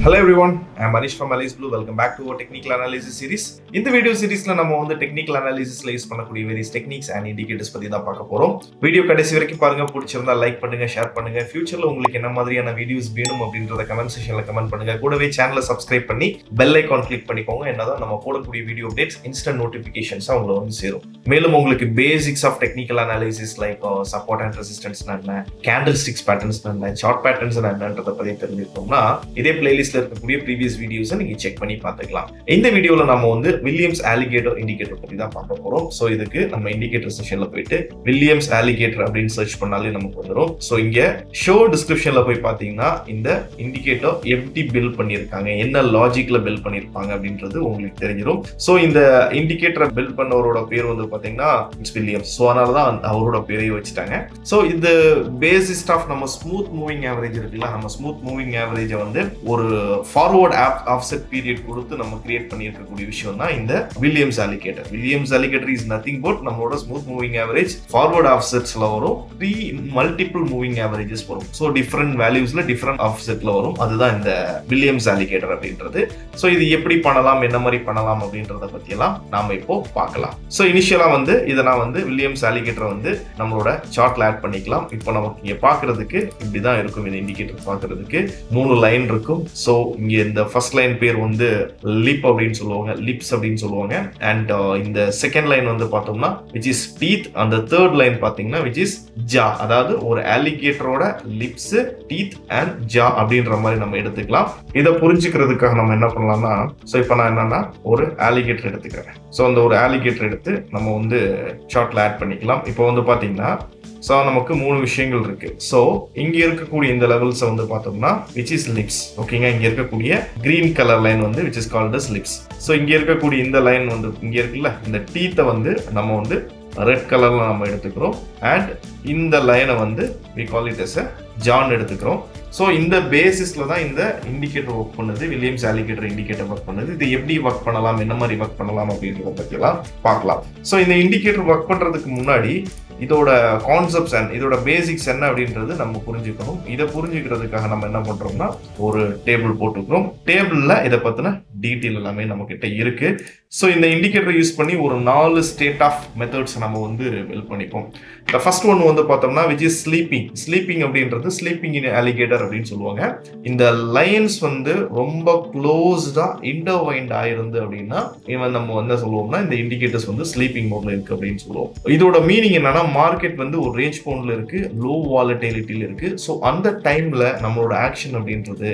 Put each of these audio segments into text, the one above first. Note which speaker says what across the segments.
Speaker 1: Hello everyone, I am Manish from Alice Blue. Welcome back to our technical analysis series. இந்த video சீரிஸ்ல நம்ம வந்து technical அனாலிசிஸ்ல use பண்ணக்கூடிய various techniques and indicators பத்தி தான் பார்க்க போறோம். வீடியோ கடைசி வரைக்கும் பாருங்க. பிடிச்சிருந்தா லைக் பண்ணுங்க, ஷேர் பண்ணுங்க. ஃபியூச்சர்ல உங்களுக்கு என்ன மாதிரியான வீடியோஸ் வேணும் அப்படின்றத கமெண்ட் செக்ஷன்ல கமெண்ட் பண்ணுங்க. கூடவே சேனலை சப்ஸ்கிரைப் பண்ணி பெல் ஐகான் கிளிக் பண்ணிக்கோங்க. என்னதான் நம்ம போடக்கூடிய வீடியோ அப்டேட்ஸ் இன்ஸ்டன்ட் நோட்டிபிகேஷன்ஸ் உங்களுக்கு வந்து சேரும். மேலும் உங்களுக்கு basics of technical analysis like support and resistance என்ன, கேண்டில் ஸ்டிக்ஸ் பேட்டர்ன்ஸ் என்ன, சார்ட் பேட்டர்ன்ஸ் என்னன்றத பத்தி தெரிஞ்சுக்கணும்னா இதே பிளேலிஸ்ட்ல இருக்கக்கூடிய ப்ரீவியஸ் வீடியோஸை நீங்க செக் பண்ணி பார்த்துக்கலாம். இந்த வீடியோல நம்ம வந்து வில்லியம்ஸ் ஆலிகேட்டர் இண்டிகேட்டர் பத்தி தான் பார்க்க போறோம். சோ இதுக்கு நம்ம இண்டிகேட்டர் செக்ஷன்ல போயிட்டு வில்லியம்ஸ் ஆலிகேட்டர் அப்படின்னு சர்ச் பண்ணாலே நமக்கு வந்துடும். சோ இங்க ஷோ டிஸ்கிரிப்ஷன்ல போய் பாத்தீங்கன்னா இந்த இண்டிகேட்டர் எப்படி பில்ட் பண்ணிருக்காங்க, என்ன லாஜிக்ல பில்ட் பண்ணிருப்பாங்க அப்படின்றது உங்களுக்கு தெரிஞ்சிடும். சோ இந்த இண்டிகேட்டரை பில்ட் பண்ணவரோட பேர் வந்து பாத்தீங்கன்னா வில்லியம்ஸ். சோ அதனாலதான் அவரோட பேரையே வச்சுட்டாங்க. சோ இது பேசிஸ்ட் ஆஃப் நம்ம ஸ்மூத் மூவிங் ஆவரேஜ் இருக்குல்ல, நம்ம ஸ்மூத் மூவிங் ஆவரேஜை வந்து ஒரு ஃபார்வர்ட் ஆஃப்செட் பீரியட் கொடுத்து நம்ம கிரியேட் பண்ணியிருக்கக்கூடிய விஷயம் தான் இந்த Williams alligator. Williams alligator is nothing but நம்மளோட ஸ்மூத் மூவிங் ஆவரேஜ் ஃபார்வர்ட் ஆஃப்செட்ஸ்ல வரும், மல்டிபிள் மூவிங் ஆவரேஜஸ் வரும். ஸோ டிஃப்ரெண்ட் வேல்யூஸ்ல டிஃப்ரெண்ட் ஆஃப்செட்ல வரும். அதுதான் இந்த வில்லியம்ஸ் ஆலிகேட்டர் அப்படின்றது. ஸோ இது எப்படி பண்ணலாம், என்ன மாதிரி பண்ணலாம் அப்படின்றத பத்தி எல்லாம் நாம இப்போ பார்க்கலாம். ஸோ இனிஷியலா வந்து இதை நான் வந்து வில்லியம்ஸ் ஆலிகேட்டர் வந்து நம்மளோட சார்ட்ல ஆட் பண்ணிக்கலாம். இப்போ நமக்கு இங்க பாக்குறதுக்கு இப்படிதான் இருக்கும். இந்த இண்டிகேட்டர் பாக்குறதுக்கு 3 லைன் இருக்கும். ஸோ இங்க இந்த ஃபர்ஸ்ட் லைன் பேர் வந்து லிப் அப்படின்னு சொல்லுவாங்க, லிப்ஸ் அப்படின்னு சொல்லுவாங்க. அண்ட் இந்த செகண்ட் லைன் வந்து பார்த்தோம்னா விச் இஸ் டீத். அந்த தேர்ட் லைன் பாத்தீங்கன்னா விச் இஸ் ஜா. அதாவது ஒரு ஆலிகேட்டரோட லிப்ஸ், டீத் அண்ட் ஜா அப்படின்ற மாதிரி நம்ம எடுத்துக்கலாம். இதை புரிஞ்சுக்கிறதுக்காக நம்ம என்ன பண்ணலாம்னா, ஸோ இப்போ நான் என்னன்னா ஒரு ஆலிகேட்டர் எடுத்துக்கிறேன். ஸோ அந்த ஒரு ஆலிகேட்டர் எடுத்து நம்ம வந்து சார்ட்ல ஆட் பண்ணிக்கலாம். இப்போ வந்து பாத்தீங்கன்னா ஸோ நமக்கு 3 விஷயங்கள் இருக்கு. ஸோ இங்க இருக்கக்கூடிய இந்த லெவல்ஸ் வந்து பார்த்தோம்னா விச் இஸ் லிப்ஸ். ஓகேங்க, இங்க இருக்கக்கூடிய கிரீன் கலர் லைன் வந்து which is called as lips. So இங்க இருக்கக்கூடிய இந்த லைன் வந்து இங்க இருக்குல்ல, இந்த டீத்தை வந்து நம்ம வந்து ரெட் கலர்ல நம்ம எடுத்துக்கிறோம். அண்ட் இந்த லைனை வந்து we call it as a John எடுத்துக்கிறோம். ஸோ இந்த பேசிஸ்ல தான் இந்த இண்டிகேட்டர் ஒர்க் பண்ணுது, வில்லியம்ஸ் ஆலிகேட்டர் இண்டிகேட்டர் ஒர்க் பண்ணுது. இது எப்படி ஒர்க் பண்ணலாம், என்ன மாதிரி ஒர்க் பண்ணலாம் அப்படின்றத பற்றியெல்லாம் பார்க்கலாம். ஸோ இந்த இண்டிகேட்டர் ஒர்க் பண்றதுக்கு முன்னாடி இதோட கான்செப்ட்ஸ் அண்ட் இதோட பேசிக்ஸ் என்ன அப்படின்றது நம்ம புரிஞ்சுக்கணும். இதை புரிஞ்சுக்கிறதுக்காக நம்ம என்ன பண்றோம்னா ஒரு டேபிள் போட்டுக்கிறோம். டேபிள்ல இதை பத்தின டீட்டெயில் எல்லாமே நம்ம கிட்ட இருக்கு. ஸோ இந்த இண்டிகேட்டர் யூஸ் பண்ணி ஒரு 4 ஸ்டேட் ஆஃப் மெத்தட்ஸ் நம்ம வந்து பில்ட் பண்ணிப்போம். இந்த ஃபர்ஸ்ட் ஒன் வந்து பார்த்தோம்னா விச் இஸ் ஸ்லீப்பிங். ஸ்லீப்பிங் அப்படின்றது ஸ்லீப்பிங் இன் ஆலிகேட்டர் அப்படின்னு சொல்லுவாங்க. இந்த லைன்ஸ் வந்து ரொம்ப க்ளோஸ்டா இன்டர்வைண்ட் ஆயிருந்து அப்படின்னா இவன் நம்ம என்ன சொல்லுவோம்னா இந்த இண்டிகேட்டர்ஸ் வந்து ஸ்லீப்பிங் மோட்ல இருக்கு அப்படின்னு சொல்லுவோம். இதோட மீனிங் என்னன்னா மார்க்கெட் வந்து ஒரு ரேஞ்ச் பவுண்ட்ல இருக்கு, லோ வாலட்டிலிட்டியில இருக்கு. ஸோ அந்த டைம்ல நம்மளோட ஆக்ஷன் அப்படின்றது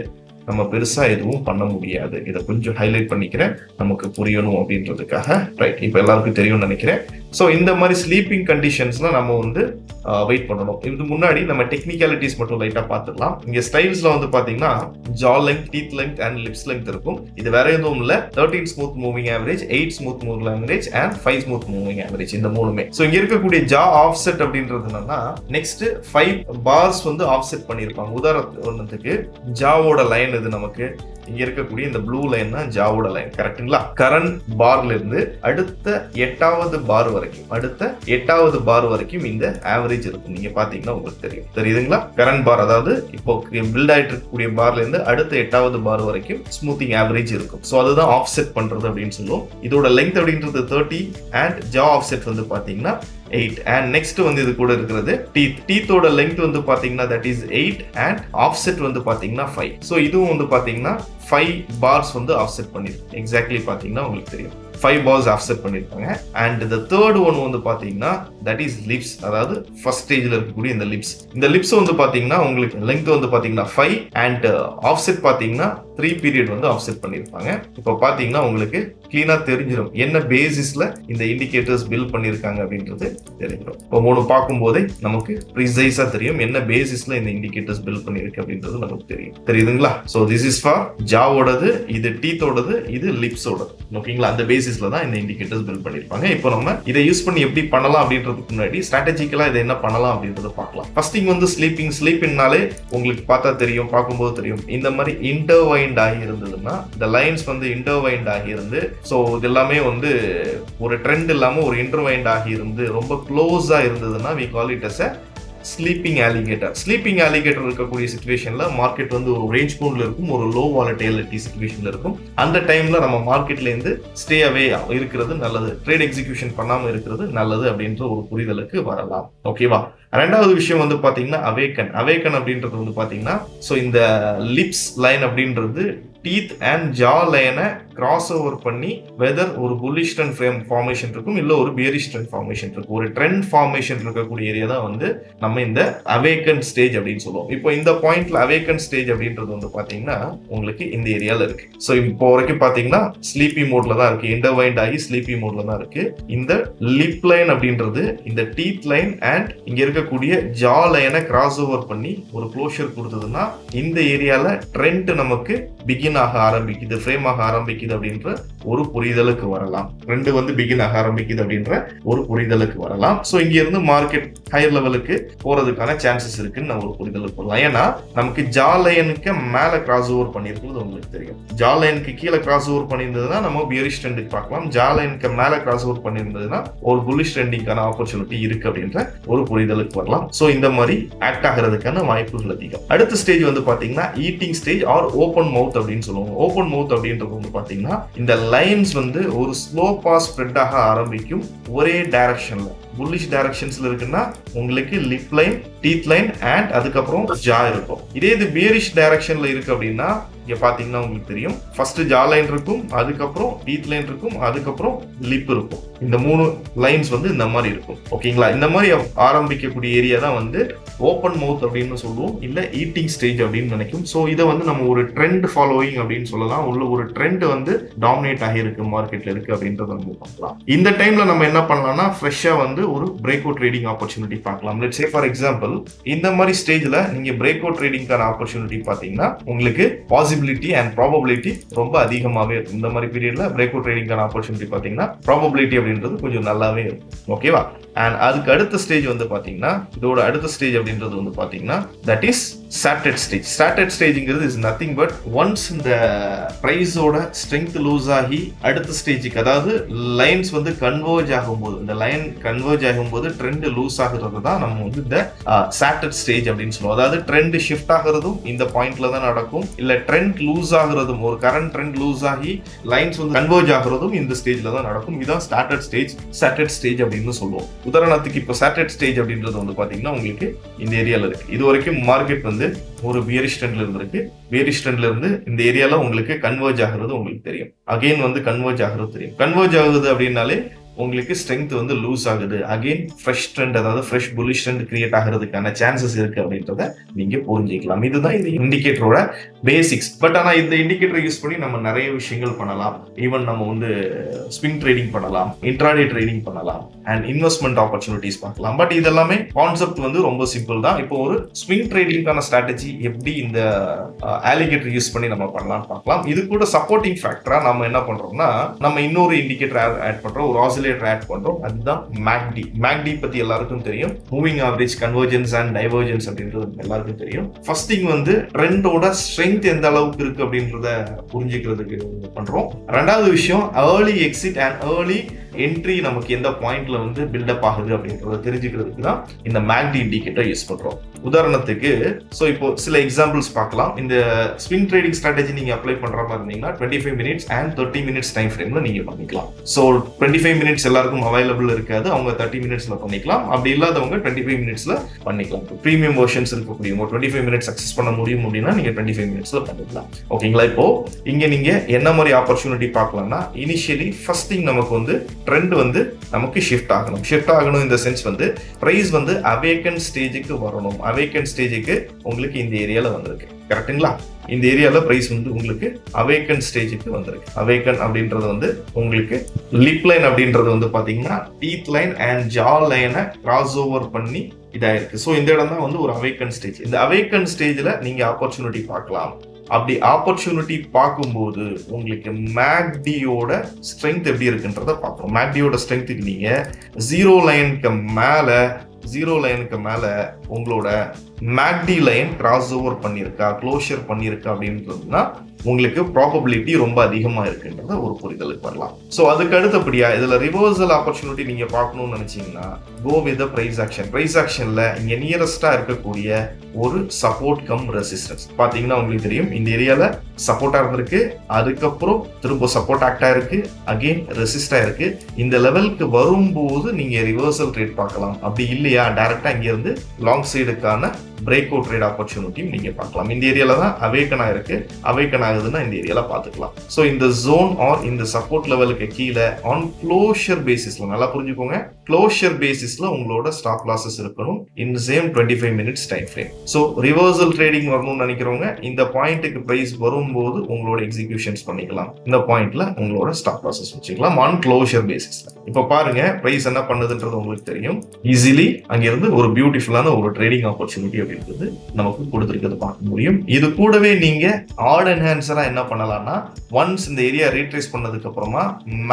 Speaker 1: நம்ம பெருசா எதுவும் பண்ண முடியாது. இதை கொஞ்சம் ஹைலைட் பண்ணிக்கிறேன் நமக்கு புரியணும் அப்படின்றதுக்காக. ரைட், இப்போ எல்லாருக்கும் தெரியும்னு நினைக்கிறேன். ஸோ இந்த மாதிரி ஸ்லீப்பிங் கண்டிஷன்ஸ்ல நம்ம வந்து வெயிட் பண்ணணும். இது முன்னாடி நம்ம டெக்னிக்காலிட்டிஸ் மட்டும் லைட்டா பார்த்துடலாம். இங்க ஸ்டைல்ஸ்ல வந்து பாத்தீங்கன்னா jaw length, teeth length and lips length இருக்கும். இது வேற எதுவும் இல்ல, 13 smooth moving average, 8 smooth moving average and 5 smooth moving average. இந்த மூணுமே. ஸோ இங்க இருக்கக்கூடிய ஜா ஆஃப்செட் அப்படின்றது என்னன்னா நெக்ஸ்ட் 5 பார்ஸ் வந்து ஆஃப்செட் பண்ணிருப்பாங்க. உதாரணத்துக்கு ஜாவோட லைன் இது நமக்கு இங்க இருக்கக்கூடிய இந்த ப்ளூ லைன் தான் ஜாவோட லைன், கரெக்ட்டுங்களா? கரண்ட் பார்ல இருந்து அடுத்த 8வது பார் வரைக்கும் இந்த ஆவரேஜ் இருக்கும். நீங்க பாத்தீங்கன்னா உங்களுக்கு தெரியுதுங்களா? கரண்ட் பார், அதாவது இப்போ பில்ட் ஆயிட்டு இருக்கக்கூடிய பார்ல இருந்து அடுத்த 8வது பார் வரைக்கும் ஸ்மூத்திங் ஆவரேஜ் இருக்கும். சோ அதுதான் ஆஃப்செட் பண்றது அப்படின்னு சொல்லுவோம். இதோட லெங்த் அப்படின்றது 30 அண்ட் ஜா ஆஃப்செட் வந்து பாத்தீங்கன்னா 8. அண்ட் நெக்ஸ்ட் வந்து இது கூட இருக்கிறது டீத்தோட லெங்த் வந்து பாத்தீங்கன்னா தட் இஸ் 8 அண்ட் ஆஃப்செட் வந்து பாத்தீங்கன்னா 5. சோ இதுவும் வந்து பாத்தீங்கன்னா 5 பார்ஸ் வந்து ஆஃப்செட் பண்ணிருக்கு. எக்ஸாக்ட்லி பாத்தீங்கன்னா உங்களுக்கு தெரியும் 5 பார்ஸ் ஆஃப்செட் பண்ணிருப்பாங்க. அண்ட் the third one வந்து பாத்தீங்கன்னா that is lips. அதாவது ஃபர்ஸ்ட் ஸ்டேஜ்ல இருக்கக்கூடிய இந்த லிப்ஸ். இந்த லிப்ஸ் வந்து பாத்தீங்கன்னா உங்களுக்கு லெங்த் வந்து பாத்தீங்கன்னா 5 அண்ட் ஆஃப்செட் பாத்தீங்கன்னா 3 பீரியட் வந்து ஆஃப்செட் பண்ணிருப்பாங்க. இப்போ பாத்தீங்கன்னா உங்களுக்கு கிளீனா தெரிஞ்சிடும் என்ன பேசிஸ்ல இந்த இண்டிகேட்டர்ஸ் பில்ட் பண்ணிருக்காங்க அப்படின்றது தெரிஞ்சிடும். இப்போ 3 பார்க்கும்போதே நமக்கு ப்ரிசைஸா தெரியும் என்ன பேசிஸ்ல இந்த இண்டிகேட்டர்ஸ் பில்ட் பண்ணிருக்கு அப்படின்றது நமக்கு தெரியுதுங்களா? சோ திஸ் இஸ் ஃபார் ஜாவோடது, இது டீத்தோடது, இது லிப்ஸோடது. ஓகேங்களா? அந்த பேசிஸ்ல தான் இந்த இண்டிகேட்டர்ஸ் பில்ட் பண்ணிருப்பாங்க. இப்போ நம்ம இதை யூஸ் பண்ணி எப்படி பண்ணலாம் அப்படின்றதுக்கு முன்னாடி ஸ்ட்ராட்டஜிக்கலா இதை என்ன பண்ணலாம் அப்படின்றத பார்க்கலாம். ஃபர்ஸ்ட் திங் வந்து ஸ்லீப்பிங்னாலே உங்களுக்கு பார்த்தா தெரியும், பார்க்கும்போது தெரியும். இந்த மாதிரி இன்டர்வைண்ட் ஆகி இருந்ததுன்னா இந்த லைன்ஸ் வந்து இன்டர்வைண்ட் ஆகி இருந்து ஸோ இது எல்லாமே வந்து ஒரு ட்ரெண்ட் இல்லாம ஒரு இன்டர்வைண்ட் ஆகி இருந்து ரொம்ப க்ளோஸா இருந்ததுன்னா we call it as a sleeping alligator இருக்கக்கூடிய சிச்சுவேஷன்ல மார்க்கெட் வந்து ஒரு ரேஞ்ச் பவுண்ட்ல இருக்கும், ஒரு லோ வாலட்டிலிட்டி சிச்சுவேஷன்ல இருக்கும். அந்த டைம்ல நம்ம மார்க்கெட்ல இருந்து ஸ்டே அவே இருக்கிறது நல்லது, ட்ரேட் எக்ஸிகியூஷன் பண்ணாம இருக்கிறது நல்லது அப்படின்ற ஒரு புரிதலுக்கு வரலாம். ஓகேவா? ரெண்டாவது விஷயம் வந்து பாத்தீங்கன்னா அவேக்கன் அப்படின்றது வந்து பாத்தீங்கன்னா, சோ இந்த லிப்ஸ் லைன் அப்படின்றது டீத் அண்ட் ஜா லைனை கிராஸ் ஓவர் பண்ணி வெதர் ஒரு புல்லிஷ் ட்ரெண்ட் ஃபார்மேஷன் இருக்கும், இல்ல ஒரு பியரிஷ் ட்ரெண்ட் ஃபார்மேஷன் இருக்கும். ஒரு ட்ரெண்ட் ஃபார்மேஷன் இருக்கக்கூடிய ஏரியா தான் வந்து நம்ம இந்த அவேக்கன் ஸ்டேஜ் அப்படின்னு சொல்லுவோம். இப்போ இந்த பாயிண்ட்ல அவேக்கன் ஸ்டேஜ் அப்படின்றது வந்து பாத்தீங்கன்னா உங்களுக்கு இந்த ஏரியால இருக்கு. ஸோ இப்போ வரைக்கும் பாத்தீங்கன்னா ஸ்லீப்பி மோட்ல தான் இருக்கு, இன்டர்வைண்ட் ஆகி ஸ்லீப்பி மோட்ல தான் இருக்கு. இந்த லிப் லைன் அப்படின்றது இந்த டீத் லைன் அண்ட் இங்க இருக்கக்கூடிய ஜா லைனை கிராஸ் ஓவர் பண்ணி ஒரு க்ளோஷர் கொடுத்ததுன்னா இந்த ஏரியால ட்ரெண்ட் நமக்கு பிகின் ஆக ஆரம்பிக்குது, ஃப்ரேம் ஆக ஆரம்பிக்குது அப்படின்ற ஒரு புரிதலுக்கு வரலாம். ட்ரெண்ட் வந்து பிகின் ஆக ஆரம்பிக்குது அப்படின்ற ஒரு புரிதலுக்கு வரலாம். சோ இங்க இருந்து மார்க்கெட் ஹையர் லெவலுக்கு போறதுக்கான சான்சஸ் இருக்குன்னு நம்ம ஒரு புரிதலுக்கு வரலாம். ஏன்னா நமக்கு ஜா லைனுக்கு மேல கிராஸ் ஓவர் பண்ணிருக்கிறது உங்களுக்கு தெரியும். ஜா லைனுக்கு கீழே கிராஸ் ஓவர் பண்ணியிருந்ததுன்னா நம்ம பியரிஷ் ட்ரெண்டுக்கு பார்க்கலாம். ஜா லைனுக்கு மேல கிராஸ் ஓவர் பண்ணியிருந்ததுன்னா ஒரு புல்லிஷ் ட்ரெண்டிங்கான ஆப்பர்ச்சுனிட்டி இருக்கு அப்படின்ற ஒரு புரிதலுக்கு வரலாம். சோ இந்த மாதிரி ஆக்ட் ஆகிறதுக்கான வாய்ப்புகள் அதிகம். அடுத்த ஸ்டேஜ் வந்து பாத்தீங்கன்னா ஈட்டிங் ஸ்டேஜ் ஆர் ஓபன் மவுத் அப்படின்னு சொல்லுவாங்க. ஓபன் மவுத் அப்படின்றது வந்து பாத்தீங்கன்னா இந்த லைன்ஸ் வந்து ஒரு ஸ்லோப்பா ஸ்ப்ரெட் ஆக ஆரம்பிக்கும் ஒரே டைரக்ஷன்ல. புல்லிஷ் டைரக்ஷன்ஸ்ல இருக்குன்னா உங்களுக்கு lip line, teeth line and அதுக்கப்புறம் ஜா இருக்கும். இதே இது பியரிஷ் டைரக்ஷன்ல இருக்கு அப்படின்னா இங்க பாத்தீங்கன்னா உங்களுக்கு தெரியும், ஃபர்ஸ்ட் ஜா லைன் இருக்கும், அதுக்கப்புறம் டீத் லைன் இருக்கும், அதுக்கப்புறம் லிப் இருக்கும். இந்த 3 லைன்ஸ் வந்து இந்த மாதிரி இருக்கும். ஓகேங்களா? இந்த மாதிரி ஆரம்பிக்கக்கூடிய ஏரியா தான் வந்து ஓப்பன் மவுத் அப்படின்னு சொல்லுவோம், இல்ல ஈட்டிங் ஸ்டேஜ் அப்படின்னு நினைக்கும். ஸோ இதை வந்து நம்ம ஒரு ட்ரெண்ட் ஃபாலோயிங் அப்படின்னு சொல்லலாம். உள்ள ஒரு ட்ரெண்ட் வந்து டாமினேட் ஆகி இருக்கு, மார்க்கெட்ல இருக்கு அப்படின்றத நம்ம பார்க்கலாம். இந்த டைம்ல நம்ம என்ன பண்ணலாம்னா ஃப்ரெஷ்ஷா வந்து ஒரு பிரேக் அவுட் ட்ரேடிங் ஆப்பர்ச்சுனிட்டி பார்க்கலாம். லெட்ஸ் சே ஃபார் எக்ஸாம்பிள் இந்த மாதிரி ஸ்டேஜ்ல நீங்க பிரேக் அவுட் ட்ரேடிங்கான ஆப்பர்ச்சுனிட்டி பாத்தீங்கன்னா உங்களுக்கு பாசிபிலிட்டி அண்ட் ப்ராபபிலிட்டி ரொம்ப அதிகமாவே இருக்கும். இந்த மாதிரி பீரியட்ல பிரேக் அவுட் ட்ரேடிங்கான ஆப்பர்ச்சுனிட்டி பாத்தீங்கன்னா ப்ராபபிலிட்டி அப்படின்றது கொஞ்சம் நல்லாவே இருக்கும். ஓகேவா? அண்ட் அதுக்கு அடுத்த ஸ்டேஜ் வந்து பாத்தீங்கன்னா இதோட அடுத்த ஸ்டேஜ் அப்படின்றது வந்து பாத்தீங்கன்னா that is sated stage. Sated ஸ்டேஜ்ங்கிறது இஸ் நத்திங் பட் ஒன்ஸ் இந்த பிரைஸோட ஸ்ட்ரென்த் லூஸ் ஆகி அடுத்த ஸ்டேஜுக்கு, அதாவது லைன்ஸ் வந்து கன்வர்ஜ் ஆகும்போது, இந்த லைன் கன்வர்ஜ் ஆகும்போது ட்ரெண்ட் லூஸ் ஆகுறது தான் நம்ம வந்து இந்த சாட்டட் ஸ்டேஜ் அப்படின்னு சொல்லுவோம். அதாவது ட்ரெண்ட் ஷிஃப்ட் ஆகுறதும் இந்த பாயிண்ட்ல தான் நடக்கும், இல்ல ட்ரெண்ட் லூஸ் ஆகுறதும், ஒரு கரண்ட் ட்ரெண்ட் லூஸ் ஆகி லைன்ஸ் வந்து கன்வர்ஜ் ஆகுறதும் இந்த ஸ்டேஜ்ல தான் நடக்கும். இதுதான் சாட்டட் ஸ்டேஜ் அப்படின்னு சொல்லுவோம். உதாரணத்துக்கு இப்போ சாட்டட் ஸ்டேஜ் அப்படின்றது வந்து பாத்தீங்கன்னா உங்களுக்கு இந்த ஏரியால இருக்கு. இது வரைக்கும் மார்க்கெட் வந்து ஒரு பியரிஷ் ட்ரெண்ட்ல இருந்திருக்கு. பியரிஷ் ட்ரெண்ட்ல இருந்து இந்த ஏரியால உங்களுக்கு கன்வர்ஜ் ஆகுறது உங்களுக்கு தெரியும். அகைன் வந்து கன்வர்ஜ் ஆகுறது தெரியும். கன்வர்ஜ் ஆகுது அப்படின்னாலே உங்களுக்கு ஸ்ட்ரென்த் வந்து லூஸ் ஆகுது. அகைன் ஃப்ரெஷ் ட்ரெண்ட், அதாவது ஃப்ரெஷ் புல்லிஷ் ட்ரெண்ட் கிரியேட் ஆகிறதுக்கான சான்சஸ் இருக்கு அப்படின்றத நீங்க புரிஞ்சுக்கலாம். இதுதான் இந்த இண்டிகேட்டரோட பேசிக்ஸ். பட் ஆனா இந்த இண்டிகேட்டர் யூஸ் பண்ணி நம்ம நிறைய விஷயங்கள் பண்ணலாம். ஈவன் நம்ம வந்து ஸ்விங் ட்ரேடிங் பண்ணலாம், இன்ட்ராடே ட்ரேடிங் பண்ணலாம் அண்ட் இன்வெஸ்ட்மெண்ட் ஆப்பர்ச்சுனிட்டிஸ் பார்க்கலாம். பட் இதெல்லாமே கான்செப்ட் வந்து ரொம்ப சிம்பிள் தான். இப்போ ஒரு ஸ்விங் ட்ரேடிங்கான ஸ்ட்ராட்டஜி எப்படி இந்த ஆலிகேட்டர் யூஸ் பண்ணி நம்ம பண்ணலாம் பார்க்கலாம். இது கூட சப்போர்ட்டிங் ஃபேக்டரா நம்ம என்ன பண்றோம்னா நம்ம இன்னொரு இண்டிகேட்டர் ஆட் பண்றோம், ஒரு ஆட் பண்றோம். அதுதான் மேக்டி பத்தி எல்லாருக்கும் தெரியும். Moving average convergence and divergence அப்படின்றது எல்லாருக்கும் தெரியும். ஃபர்ஸ்ட் திங் வந்து ட்ரெண்டோட ஸ்ட்ரென்த் எந்த அளவுக்கு இருக்கு அப்படின்றத புரிஞ்சுக்கிறதுக்கு பண்றோம். ரெண்டாவது விஷயம் early exit and early entry நமக்கு எந்த பாயிண்ட்ல வந்து பில்டப் ஆகுது அப்படின்றத தெரிஞ்சுக்கிறதுக்கு தான் இந்த மேக்டி இண்டிகேட்டர் யூஸ் பண்றோம். உதாரணத்துக்கு சோ இப்போ சில எக்ஸாம்பிள்ஸ் பார்க்கலாம். இந்த ஸ்விங் ட்ரேடிங் ஸ்ட்ராட்டஜி நீங்க அப்ளை பண்ற மாதிரி இருந்தீங்கன்னா 25 மினிட்ஸ் அண்ட் 30 மினிட்ஸ் டைம் ஃப்ரேம்ல நீங்க பண்ணிக்கலாம். சோ 25 மினிட்ஸ் எல்லாருக்கும் அவைலபிள் இருக்காது, அவங்க 30 மினிட்ஸ்ல பண்ணிக்கலாம். அப்படி இல்லாதவங்க 25 மினிட்ஸ்ல பண்ணிக்கலாம். பிரீமியம் வெர்ஷன்ஸ் இருக்கக்கூடிய 25 மினிட்ஸ் சக்சஸ் பண்ண முடியும் அப்படின்னா நீங்க 25 மினிட்ஸ்ல பண்ணிக்கலாம். ஓகேங்களா? இப்போ இங்க நீங்க என்ன மாதிரி ஆப்பர்ச்சுனிட்டி பார்க்கலாம்னா இனிஷியலி ஃபர்ஸ்ட் திங் நமக்கு வந்து ட்ரெண்ட் வந்து நமக்கு ஷிஃப்ட் ஆகணும். இந்த சென்ஸ் வந்து பிரைஸ் வந்து அவேக்கன் ஸ்டேஜுக்கு வரணும். அவேக்கன் ஸ்டேஜுக்கு உங்களுக்கு இந்த ஏரியால வந்திருக்கு. கரெக்ட்டுங்களா? இந்த ஏரியால பிரைஸ் வந்து உங்களுக்கு அவேக்கன் ஸ்டேஜுக்கு வந்திருக்கு. அவேக்கன் அப்படின்றது வந்து உங்களுக்கு லிப் லைன் அப்படின்றது வந்து பாத்தீங்கன்னா டீத் லைன் அண்ட் ஜா லைனை கிராஸ் ஓவர் பண்ணி இதாயிருக்கு. ஸோ இந்த இடம் தான் வந்து ஒரு அவேக்கன் ஸ்டேஜ். இந்த அவேக்கன் ஸ்டேஜ்ல நீங்க ஆப்பர்ச்சுனிட்டி பார்க்கலாம். அப்படி ஆப்பர்ச்சுனிட்டி பார்க்கும்போது உங்களுக்கு மேக்டியோட ஸ்ட்ரென்த் எப்படி இருக்குன்றத பார்க்கணும். மேக்டியோட ஸ்ட்ரென்த்துக்கு நீங்க ஜீரோ லைனுக்கு மேல உங்களோட மேக்டி லைன் கிராஸ் ஓவர் பண்ணியிருக்கா, க்ளோஷர் பண்ணியிருக்கா அப்படின்றதுனா உங்களுக்கு ப்ராபபிலிட்டி ரொம்ப அதிகமா இருக்குன்றத ஒரு புரிதலுக்கு வரலாம். ஸோ அதுக்கு அடுத்தபடியா இதுல ரிவர்சல் ஆப்பர்ச்சுனிட்டி நீங்க பார்க்கணும்னு நினைச்சீங்கன்னா go with the price action. Price ஆக்ஷன்ல இங்க நியரஸ்டா இருக்கக்கூடிய ஒரு சப்போர்ட் கம் ரெசிஸ்டன்ஸ் பாத்தீங்கன்னா உங்களுக்கு தெரியும். இந்த ஏரியால சப்போர்ட்டா இருந்திருக்கு, அதுக்கப்புறம் திரும்ப சப்போர்ட் ஆக்டா இருக்கு, அகெயின் ரெசிஸ்டா இருக்கு. இந்த லெவலுக்கு வரும்போது நீங்க ரிவர்சல் ட்ரேட் பார்க்கலாம். அப்படி இல்லையா டைரக்டா இங்க இருந்து லாங் சைடுக்கான பிரேக் அவுட் ட்ரேட் ஆப்பர்ச்சுனிட்டியும் நீங்க பார்க்கலாம். இந்த ஏரியால தான் அவேக்கன் ஆயிருக்கு. அவேக்கன் ஆகுதுன்னா இந்த ஏரியால பாத்துக்கலாம். ஸோ இந்த ஜோன் ஆர் இந்த சப்போர்ட் லெவலுக்கு கீழே ஆன் க்ளோஷர் பேசிஸ்ல நல்லா புரிஞ்சுக்கோங்க, க்ளோஷர் பேசிஸ்ல உங்களோட ஸ்டாப் லாசஸ் இருக்கணும் in same 25 minutes time frame. So reversal trading வரணும்னு நினைக்கிறவங்க இந்த பாயிண்ட்டுக்கு பிரைஸ் வரும்போது உங்களோட எக்ஸிகியூஷன்ஸ் பண்ணிக்கலாம். இந்த பாயிண்ட்ல உங்களோட ஸ்டாப் லாசஸ் வச்சுக்கலாம் ஆன் க்ளோஷர் பேசிஸ்ல. இப்போ பாருங்க பிரைஸ் என்ன பண்ணுதுன்றது உங்களுக்கு தெரியும். ஈஸிலி அங்கிருந்து ஒரு பியூட்டிஃபுல்லான ஒரு ட்ரேடிங் ஆப்பர்ச்சுனிட்டி அப்படின்றது நமக்கு கொடுத்துருக்கிறது பார்க்க முடியும். இது கூடவே நீங்க ஆட் என்ஹான்சரா என்ன பண்ணலாம்னா ஒன்ஸ் இந்த ஏரியா ரீட்ரேஸ் பண்ணதுக்கு அப்புறமா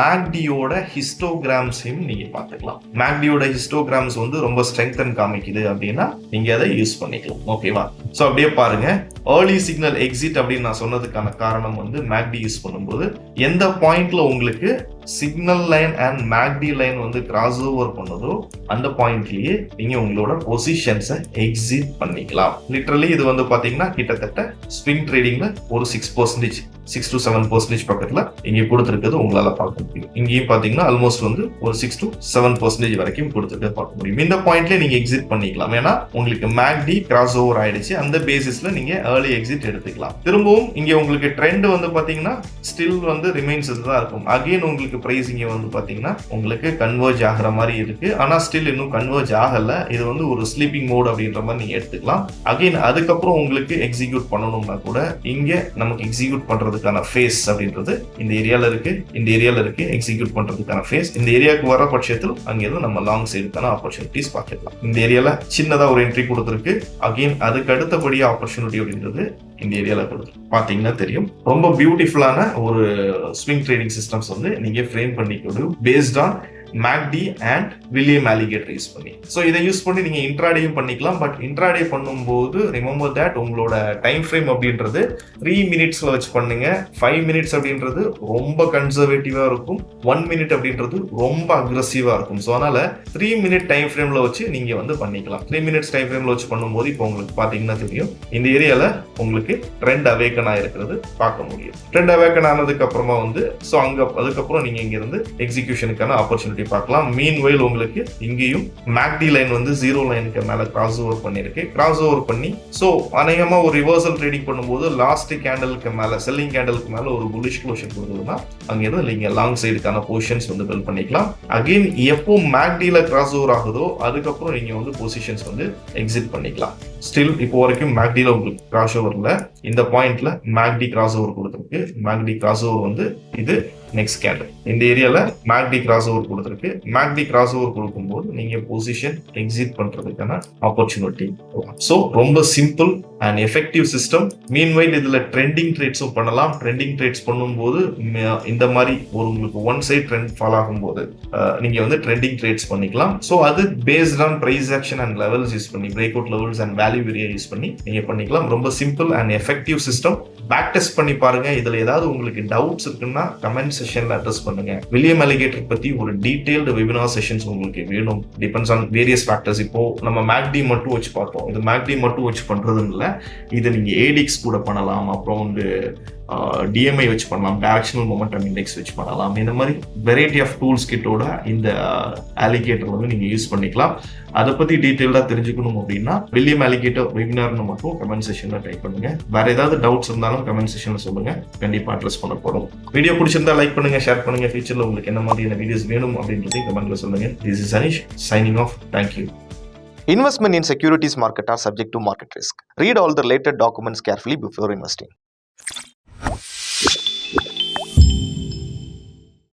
Speaker 1: மேக்டியோட ஹிஸ்டோகிராம்ஸையும் நீங்க பார்த்துக்கலாம். மேக்டியோட ஹிஸ்டோகிராம்ஸ் வந்து ரொம்ப ஸ்ட்ரெங்தன் காமிக்குது அப்படின்னா நீங்க அதை யூஸ் பண்ணிக்கலாம். ஓகேவா? ஸோ அப்படியே பாருங்க ஏர்லி சிக்னல் எக்ஸிட் அப்படின்னு நான் சொன்னதுக்கான காரணம் வந்து மேக்டி யூஸ் பண்ணும்போது எந்த பாயிண்ட்ல உங்களுக்கு signal line and McD line வந்து கிராஸ் ஓவர் பண்ணதோ அந்த பாயிண்ட்லயே நீங்க உங்களோட பொசிஷன்ஸை எக்ஸிட் பண்ணிக்கலாம். லிட்டரலி இது வந்து பாத்தீங்கன்னா கிட்டத்தட்ட ஸ்விங் ட்ரேடிங்ல ஒரு 6% 6 to 7% பக்கத்துல இங்க கொடுத்திருக்கிறது உங்களால பார்க்க முடியும். இங்கேயும் பாத்தீங்கன்னா ஆல்மோஸ்ட் வந்து ஒரு 6 to 7% வரைக்கும் கொடுத்திருக்கிறது பார்க்க முடியும். இந்த பாயிண்ட்ல நீங்க எக்ஸிட் பண்ணிக்கலாம். ஏன்னா உங்களுக்கு மேக்டி கிராஸ் ஓவர் ஆயிடுச்சு. அந்த பேசிஸ்ல நீங்க ஏர்லி எக்ஸிட் எடுத்துக்கலாம். திரும்பவும் இங்க உங்களுக்கு ட்ரெண்ட் வந்து பாத்தீங்கன்னா ஸ்டில் வந்து ரிமைன்ஸ் தான் இருக்கும். அகைன் உங்களுக்கு பிரைஸ் இங்க வந்து பாத்தீங்கன்னா உங்களுக்கு கன்வர்ஜ் ஆகிற மாதிரி இருக்கு. ஆனா ஸ்டில் இன்னும் கன்வர்ஜ் ஆகல. இது வந்து ஒரு ஸ்லீப்பிங் மோட் அப்படின்ற மாதிரி நீங்க எடுத்துக்கலாம். அகைன் அதுக்கப்புறம் உங்களுக்கு எக்ஸிக்யூட் பண்ணணும்னா கூட இங்க நமக்கு எக்ஸிக்யூட் பண்றதுக்கான ஃபேஸ் அப்படின்றது இந்த ஏரியால இருக்கு. இந்த ஏரியால இருக்கு எக்ஸிக்யூட் பண்றதுக்கான ஃபேஸ். இந்த ஏரியாவுக்கு வர பட்சத்தில் அங்கிருந்து நம்ம லாங் சைடுக்கான ஆப்பர்ச்சுனிட்டிஸ் பார்க்கலாம். இந்த ஏரியால சின்னதா ஒரு என்ட்ரி கொடுத்துருக்கு. அகைன் அதுக்கு அடுத்தபடியா ஆப்பர்ச்சுனிட்டி அப்படின்றது இந்த ஏரியால கொடுத்து பாத்தீங்கன்னா தெரியும். ரொம்ப பியூட்டிஃபுல்லான ஒரு ஸ்விங் ட்ரேடிங் சிஸ்டம்ஸ் வந்து நீங்க ஃப்ரேம் பண்ணிக்க based on McD and William alligator use பண்ணி. ஸோ இதை யூஸ் பண்ணி நீங்க இன்ட்ராடேயும் பண்ணிக்கலாம். பட் இன்ட்ராடே பண்ணும்போது ரிமெம்பர் தட் உங்களோட டைம் ஃப்ரேம் அப்படின்றது 3 மினிட்ஸ்ல வச்சு பண்ணுங்க. 5 மினிட்ஸ் அப்படின்றது ரொம்ப கன்சர்வேட்டிவா இருக்கும். 1 மினிட் அப்படின்றது ரொம்ப அக்ரெசிவா இருக்கும். ஸோ அதனால 3 மினிட் டைம் ஃப்ரேம்ல வச்சு நீங்க வந்து பண்ணிக்கலாம். 3 மினிட்ஸ் டைம் ஃப்ரேம்ல வச்சு பண்ணும்போது இப்போ உங்களுக்கு பாத்தீங்கன்னா தெரியும் இந்த ஏரியால உங்களுக்கு ட்ரெண்ட் அவேக்கன் ஆயிருக்கிறது பார்க்க முடியும். ட்ரெண்ட் அவேக்கன் ஆனதுக்கு அப்புறமா வந்து ஸோ அங்க அதுக்கப்புறம் நீங்க இங்க இருந்து எக்ஸிகியூஷனுக்கான ஆப்பர்ச்சுனிட்டி பார்க்கலாம். மீன்வைல் உங்களுக்கு இங்கேயும் மேக்டி லைன் வந்து 0 லைனுக்கு மேல கிராஸ் ஓவர் பண்ணிருக்கு. கிராஸ் ஓவர் பண்ணி சோ அநேகமா ஒரு ரிவர்சல் ட்ரேடிங் பண்ணும்போது லாஸ்ட் கேண்டலுக்கு மேல செல்லிங் கேண்டலுக்கு மேல ஒரு புல்லிஷ் க்ளோஷர் கொடுத்ததுன்னா அங்க இருந்து நீங்க லாங் சைடுக்கான பொசிஷன்ஸ் வந்து பில்ட் பண்ணிக்கலாம். அகைன் எப்போ மேக்டில கிராஸ் ஓவர் ஆகுதோ அதுக்கப்புறம் நீங்க வந்து பொசிஷன்ஸ் வந்து எக்ஸிட் பண்ணிக்கலாம். ஸ்டில் இப்போ வரைக்கும் மேக்டில உங்களுக்கு கிராஸ் ஓவர்ல இந்த பாயிண்ட்ல மேக்டி கிராஸ் ஓவர் கொடுத்திருக்கு. மேக்டி கிராஸ் ஓவர் வந்து இது நெக்ஸ்ட் கேண்டல். இந்த ஏரியால மேக்டி கிராஸ் ஓவர் கொடுத்திருக்கு. மேக்டி கிராஸ் ஓவர் கொடுக்கும்போது நீங்க பொசிஷன் எக்ஸிட் பண்றதுக்கான ஆப்பர்ச்சுனிட்டி. சோ ரொம்ப simple and effective system. Meanwhile இதுல ட்ரெண்டிங் ட்ரேட்ஸும் பண்ணலாம். ட்ரெண்டிங் ட்ரேட்ஸ் பண்ணும்போது இந்த மாதிரி ஒரு உங்களுக்கு ஒன் சைட் ட்ரெண்ட் ஃபாலோ ஆகும்போது நீங்க வந்து ட்ரெண்டிங் ட்ரேட்ஸ் பண்ணிக்கலாம். சோ அது based on price action and levels use பண்ணி break out levels and value area use பண்ணி நீங்க பண்ணிக்கலாம். ரொம்ப simple and effective system. Back test பண்ணி பாருங்க. இதுல ஏதாவது உங்களுக்கு டவுட்ஸ் இருக்குன்னா கமெண்ட் செஷன்ல அட்ரஸ் பண்ணுங்க. வில்லியம் அலிகேட்டர் பத்தி ஒரு டீடைல்டு வெபினார் செஷன்ஸ் உங்களுக்கு வேணும். Depends on various factors. இப்போ நம்ம மேக்டி மட்டும் வச்சு பார்த்தோம். இது மேக்டி மட்டும் வச்சு பண்றதுன்னு இல்லை. இது நீங்க ஏடிஎக்ஸ் கூட பண்ணலாம். அப்புறம் வந்து டிஎம்ஐ வச்சு பண்ணலாம். டைரக்ஷனல் மொமெண்டம் இண்டெக்ஸ் வச்சு பண்ணலாம். இந்த மாதிரி வெரைட்டி ஆஃப் டூல்ஸ் கிட்டோட இந்த அலிகேட்டர் வந்து நீங்க யூஸ் பண்ணிக்கலாம். அதை பத்தி டீடைல்டா தெரிஞ்சுக்கணும் அப்படின்னா வில்லியம் அலிகேட்டர் வெபினார்னு மட்டும் கமெண்ட் செஷன்ல டைப் பண்ணுங்க. வேற ஏதாவது டவுட்ஸ் இருந்தாலும் கமெண்ட் செஷன்ல சொல்லுங்க. கண்டிப்பா அட்ரஸ் பண்ண போறோம். வீடியோ பிடிச்சிருந்தா லைக் பண்ணுங்க, ஷேர் பண்ணுங்க. ஃபியூச்சர்ல உங்களுக்கு என்ன மாதிரியான வீடியோஸ் வேணும் அப்படின்றதையும் கமெண்ட்ல சொல்லுங்க. This is Anish signing off. Thank you.
Speaker 2: Investment in securities market are subject to market risk. Read all the related documents carefully before investing.